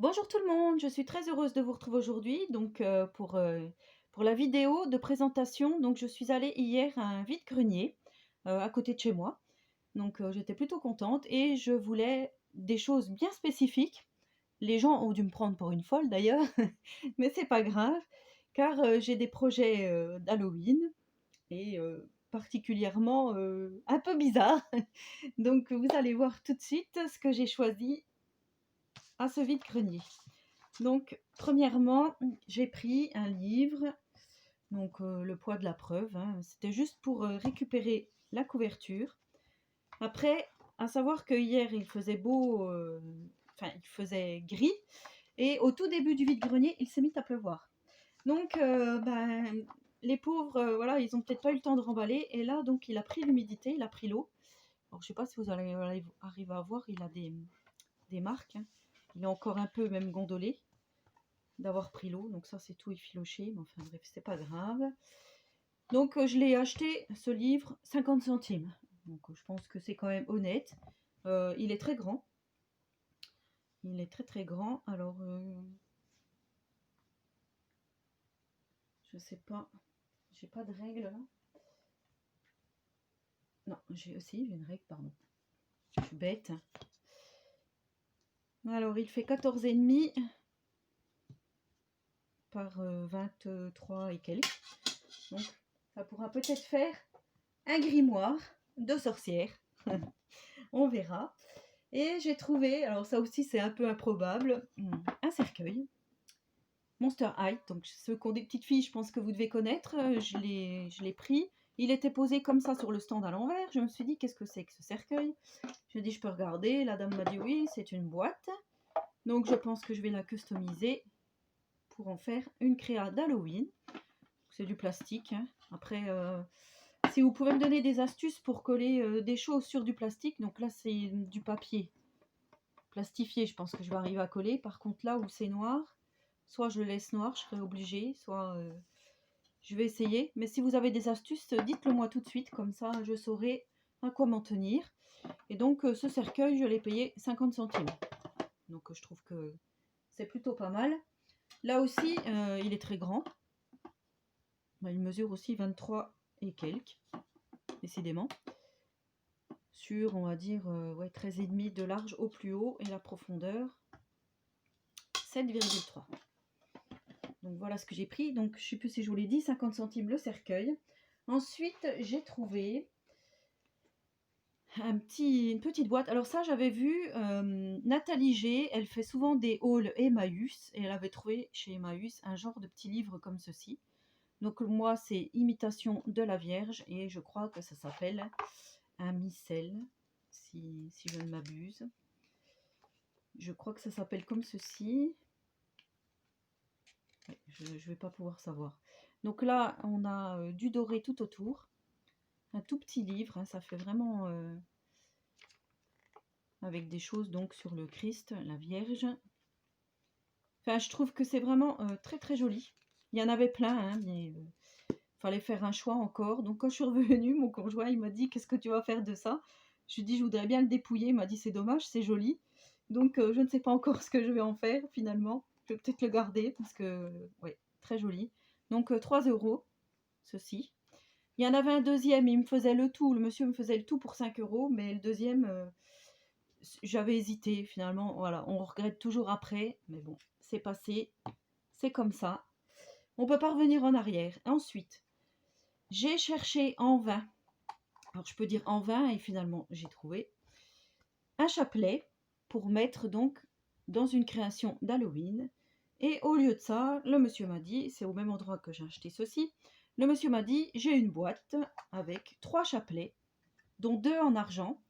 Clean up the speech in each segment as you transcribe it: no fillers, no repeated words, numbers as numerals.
Bonjour tout le monde, je suis très heureuse de vous retrouver aujourd'hui pour la vidéo de présentation. Donc je suis allée hier à un vide-grenier à côté de chez moi. Donc j'étais plutôt contente et je voulais des choses bien spécifiques. Les gens ont dû me prendre pour une folle d'ailleurs, mais c'est pas grave car j'ai des projets d'Halloween et particulièrement un peu bizarres. Donc vous allez voir tout de suite ce que j'ai choisi à ce vide-grenier. Donc, premièrement, j'ai pris un livre, donc Le poids de la preuve, hein. C'était juste pour récupérer la couverture. Après, à savoir que hier il faisait beau, enfin il faisait gris, et au tout début du vide-grenier, il s'est mis à pleuvoir. Donc, les pauvres, voilà, ils ont peut-être pas eu le temps de remballer, et là, donc, il a pris l'humidité, il a pris l'eau. Alors, je sais pas si vous allez arriver à voir, il a des marques, hein. Il est encore un peu même gondolé d'avoir pris l'eau, donc ça c'est tout effiloché, mais enfin bref, c'est pas grave. Donc je l'ai acheté ce livre 50 centimes, donc je pense que c'est quand même honnête. Il est très grand, il est très très grand, alors je sais pas, j'ai pas de règle là. Non, j'ai une règle, pardon, je suis bête. Alors il fait 14,5 par 23 et quelques, donc ça pourra peut-être faire un grimoire de sorcière. On verra. Et j'ai trouvé, alors ça aussi c'est un peu improbable, un cercueil. Monster High, donc ceux qui ont des petites filles, je pense que vous devez connaître. Je l'ai pris. Il était posé comme ça sur le stand à l'envers. Je me suis dit, qu'est-ce que c'est que ce cercueil? Je dit, je peux regarder. La dame m'a dit, oui, c'est une boîte. Donc je pense que je vais la customiser pour en faire une créa d'Halloween. C'est du plastique, hein. Après, si vous pouvez me donner des astuces pour coller des choses sur du plastique, donc là c'est du papier plastifié, je pense que je vais arriver à coller. Par contre là où c'est noir, soit je le laisse noir, je serai obligée, soit je vais essayer. Mais si vous avez des astuces, dites-le moi tout de suite, comme ça je saurai à quoi m'en tenir. Et donc ce cercueil, je l'ai payé 50 centimes. Donc je trouve que c'est plutôt pas mal. Là aussi, il est très grand. Il mesure aussi 23 et quelques, décidément. Sur, on va dire, ouais, 13,5 de large au plus haut, et la profondeur 7,3. Donc voilà ce que j'ai pris. Donc je sais plus si je vous l'ai dit, 50 centimes le cercueil. Ensuite, j'ai trouvé une petite boîte. Alors ça, j'avais vu Nathalie G, elle fait souvent des hauls Emmaüs, et elle avait trouvé chez Emmaüs un genre de petit livre comme ceci. Donc moi, c'est Imitation de la Vierge, et je crois que ça s'appelle un missel, si je ne m'abuse. Je crois que ça s'appelle comme ceci. Je ne vais pas pouvoir savoir. Donc là, on a du doré tout autour. Un tout petit livre, hein, ça fait vraiment avec des choses donc sur le Christ, la Vierge. Enfin, je trouve que c'est vraiment très très joli. Il y en avait plein, hein, mais fallait faire un choix encore. Donc quand je suis revenue, mon conjoint il m'a dit, qu'est-ce que tu vas faire de ça? Je lui ai dit, je voudrais bien le dépouiller. Il m'a dit, c'est dommage, c'est joli. Donc je ne sais pas encore ce que je vais en faire finalement. Je vais peut-être le garder parce que ouais, très joli. Donc 3 €, ceci. Il y en avait un deuxième, il me faisait le tout, le monsieur me faisait le tout pour 5 €, mais le deuxième, j'avais hésité finalement. Voilà, on regrette toujours après, mais bon, c'est passé, c'est comme ça. On peut pas revenir en arrière. Ensuite, j'ai cherché en vain, alors je peux dire en vain, et finalement j'ai trouvé un chapelet pour mettre donc dans une création d'Halloween. Et au lieu de ça, le monsieur m'a dit, c'est au même endroit que j'ai acheté ceci, le monsieur m'a dit, j'ai une boîte avec 3 chapelets, dont 2 en argent,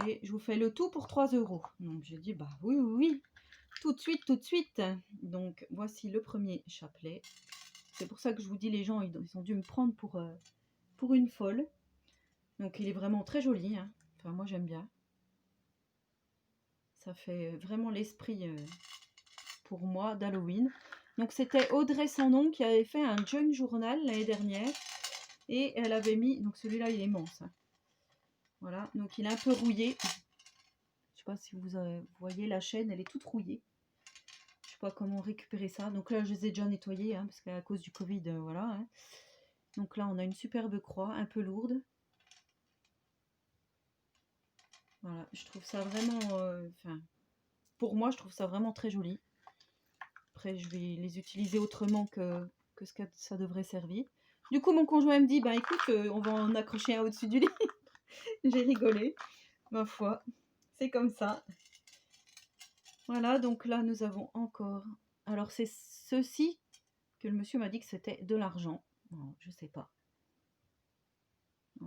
et je vous fais le tout pour 3 €. Donc j'ai dit, bah oui, oui, oui, tout de suite, tout de suite. Donc voici le premier chapelet. C'est pour ça que je vous dis, les gens, ils ont dû me prendre pour une folle. Donc il est vraiment très joli, hein. Enfin, moi j'aime bien. Ça fait vraiment l'esprit pour moi d'Halloween. Donc c'était Audrey Sandon qui avait fait un junk journal l'année dernière. Et elle avait mis, donc celui-là il est immense, hein. Voilà, donc il est un peu rouillé. Je sais pas si vous voyez la chaîne, elle est toute rouillée. pas comment récupérer ça. Donc là, je les ai déjà nettoyés, hein, parce qu'à cause du Covid, voilà. Hein. Donc là, on a une superbe croix, un peu lourde. Voilà, je trouve ça vraiment... pour moi, je trouve ça vraiment très joli. Après, je vais les utiliser autrement que ce que ça devrait servir. Du coup, mon conjoint me dit, bah écoute, on va en accrocher un au-dessus du lit. J'ai rigolé, ma foi. C'est comme ça. Voilà, donc là, nous avons encore... Alors, c'est ceci que le monsieur m'a dit que c'était de l'argent. Bon, je sais pas.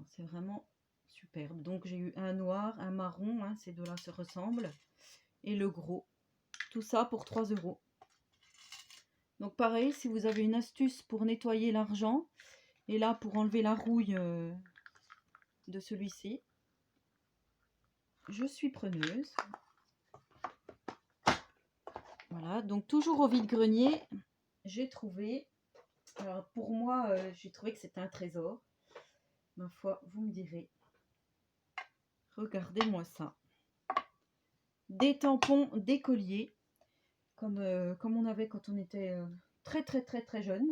C'est vraiment superbe. Donc, j'ai eu un noir, un marron, hein, ces deux-là se ressemblent. Et le gros. Tout ça pour 3 €. Donc, pareil, si vous avez une astuce pour nettoyer l'argent, et là, pour enlever la rouille de celui-ci, je suis preneuse. Voilà, donc toujours au vide-grenier, j'ai trouvé... Alors, pour moi, j'ai trouvé que c'était un trésor. Ma foi, vous me direz. Regardez-moi ça. Des tampons d'écolier, comme on avait quand on était très jeune.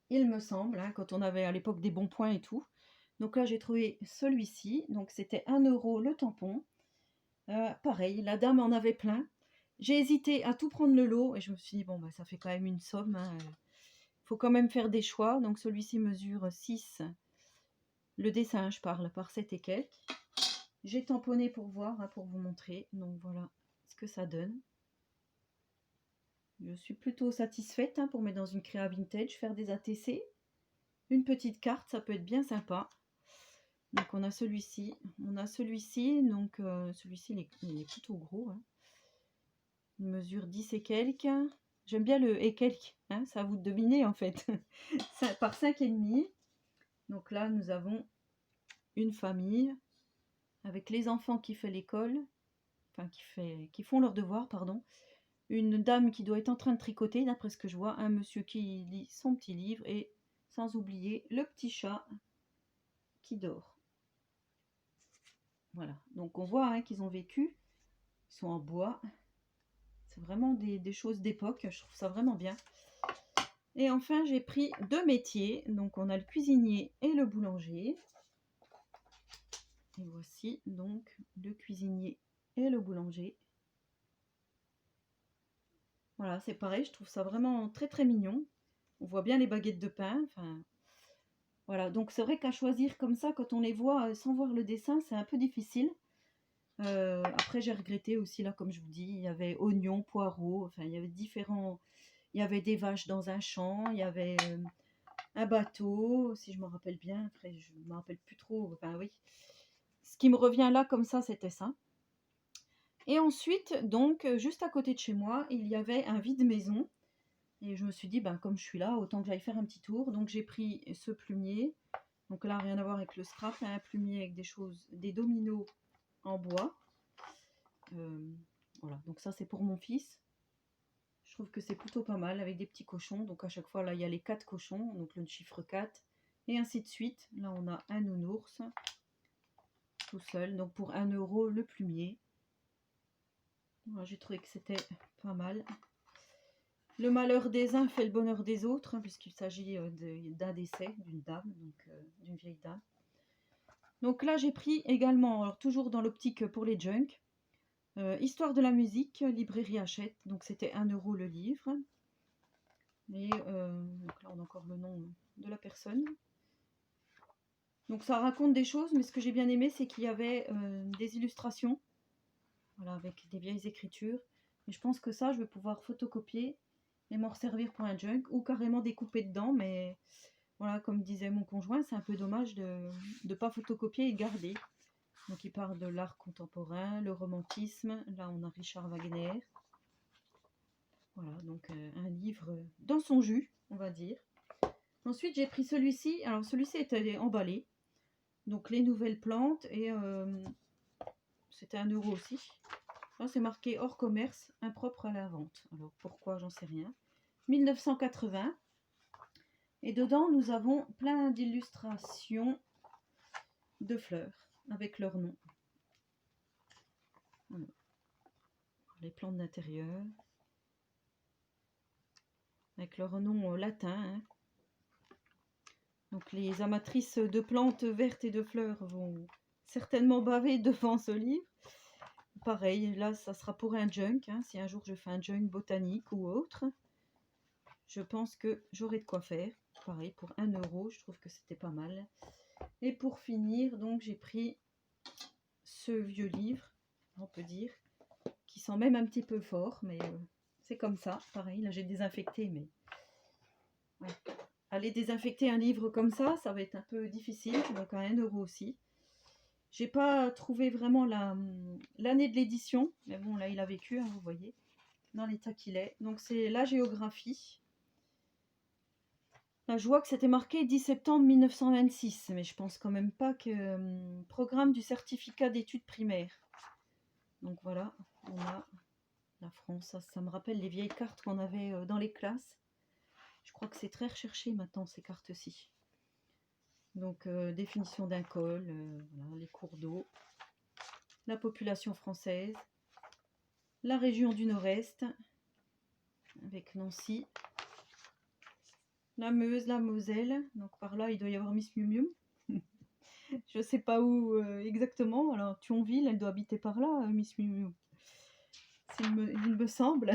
Il me semble, hein, quand on avait à l'époque des bons points et tout. Donc là, j'ai trouvé celui-ci. Donc c'était 1 € le tampon. Pareil, la dame en avait plein. J'ai hésité à tout prendre le lot et je me suis dit, bon, bah, ça fait quand même une somme. Hein. Faut quand même faire des choix. Donc celui-ci mesure 6. Le dessin, je parle, par 7 et quelques. J'ai tamponné pour voir, hein, pour vous montrer. Donc voilà ce que ça donne. Je suis plutôt satisfaite, hein, pour mettre dans une créa vintage, faire des ATC. Une petite carte, ça peut être bien sympa. Donc on a celui-ci. Donc celui-ci il est plutôt gros. Hein. Il mesure 10 et quelques. J'aime bien le et quelques, hein, ça à vous de deviner en fait. Par 5,5. Donc là, nous avons une famille avec les enfants qui font l'école, enfin qui font leurs devoirs, pardon. Une dame qui doit être en train de tricoter, d'après ce que je vois, un monsieur qui lit son petit livre et sans oublier le petit chat qui dort. Voilà, donc on voit, hein, qu'ils ont vécu, ils sont en bois. C'est vraiment des choses d'époque, je trouve ça vraiment bien. Et enfin, j'ai pris 2 métiers. Donc, on a le cuisinier et le boulanger. Et voici donc le cuisinier et le boulanger. Voilà, c'est pareil, je trouve ça vraiment très mignon. On voit bien les baguettes de pain. Enfin, voilà, donc c'est vrai qu'à choisir comme ça, quand on les voit sans voir le dessin, c'est un peu difficile. Après, j'ai regretté aussi, là, comme je vous dis, il y avait oignons, poireaux, enfin, il y avait différents... Il y avait des vaches dans un champ, il y avait un bateau, si je me rappelle bien. Après, je ne me rappelle plus trop. Enfin, oui. Ce qui me revient là, comme ça, c'était ça. Et ensuite, donc, juste à côté de chez moi, il y avait un vide-maison. Et je me suis dit, ben, comme je suis là, autant que j'aille faire un petit tour. Donc, j'ai pris ce plumier. Donc là, rien à voir avec le scrap. Un plumier avec des choses, des dominos en bois. Voilà, donc ça, c'est pour mon fils. Je trouve que c'est plutôt pas mal avec des petits cochons. Donc à chaque fois, là, il y a les 4 cochons, donc le chiffre 4. Et ainsi de suite. Là, on a un nounours tout seul. Donc pour 1 € le plumier. Voilà, j'ai trouvé que c'était pas mal. Le malheur des uns fait le bonheur des autres, hein, puisqu'il s'agit d'un décès d'une dame, donc d'une vieille dame. Donc là, j'ai pris également, alors toujours dans l'optique pour les junk, Histoire de la musique, librairie Hachette. Donc c'était 1 € le livre. Et donc là, on a encore le nom de la personne. Donc ça raconte des choses, mais ce que j'ai bien aimé, c'est qu'il y avait des illustrations. Voilà, avec des vieilles écritures. Et je pense que ça, je vais pouvoir photocopier et m'en servir pour un junk, ou carrément découper dedans. Mais voilà, comme disait mon conjoint, c'est un peu dommage de ne pas photocopier et de garder. Donc il parle de l'art contemporain, le romantisme. Là, on a Richard Wagner. Voilà, donc un livre dans son jus, on va dire. Ensuite, j'ai pris celui-ci. Alors, celui-ci était emballé. Donc, les nouvelles plantes. Et c'était 1 € aussi. Là, c'est marqué hors commerce, impropre à la vente. Alors, pourquoi, j'en sais rien. 1980. Et dedans, nous avons plein d'illustrations de fleurs avec leur nom. Voilà. Les plantes d'intérieur. avec leur nom latin, hein. Donc les amatrices de plantes vertes et de fleurs vont certainement baver devant ce livre. Pareil, là, ça sera pour un junk, hein, si un jour je fais un junk botanique ou autre. Je pense que j'aurai de quoi faire. Pareil, pour 1 €, je trouve que c'était pas mal. Et pour finir, donc j'ai pris ce vieux livre, on peut dire, qui sent même un petit peu fort, mais c'est comme ça. Pareil, là j'ai désinfecté, mais ouais. Aller désinfecter un livre comme ça va être un peu difficile, donc à 1 € aussi. J'ai pas trouvé vraiment l'année de l'édition, mais bon, là il a vécu, hein, vous voyez, dans l'état qu'il est. Donc c'est la géographie. Là, je vois que c'était marqué 10 septembre 1926, mais je pense quand même pas que programme du certificat d'études primaires. Donc voilà, on a la France. Ça me rappelle les vieilles cartes qu'on avait dans les classes. Je crois que c'est très recherché maintenant, ces cartes-ci. Donc définition d'un col, voilà, les cours d'eau, la population française, la région du Nord-Est, avec Nancy, la Meuse, la Moselle. Donc par là, il doit y avoir Miss Miu Miu. Je sais pas où exactement. Alors Thionville, elle doit habiter par là, Miss Miu Miu. Il me semble.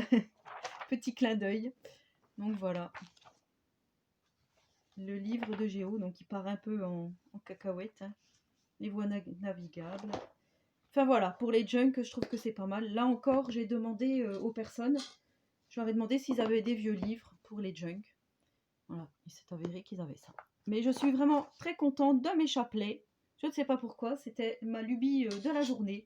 Petit clin d'œil. Donc voilà. Le livre de Géo, donc il part un peu en cacahuète, hein. Les voies navigables. Enfin voilà, pour les junks, je trouve que c'est pas mal. Là encore, j'ai demandé aux personnes, je leur ai demandé s'ils avaient des vieux livres pour les junks. Voilà, il s'est avéré qu'ils avaient ça. Mais je suis vraiment très contente de mes chapelets. Je ne sais pas pourquoi, c'était ma lubie de la journée.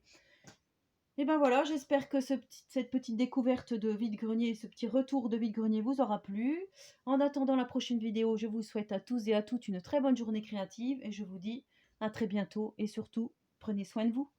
Et ben voilà, j'espère que cette petite découverte de vide-grenier, ce petit retour de vide-grenier vous aura plu. En attendant la prochaine vidéo, je vous souhaite à tous et à toutes une très bonne journée créative et je vous dis à très bientôt et surtout, prenez soin de vous.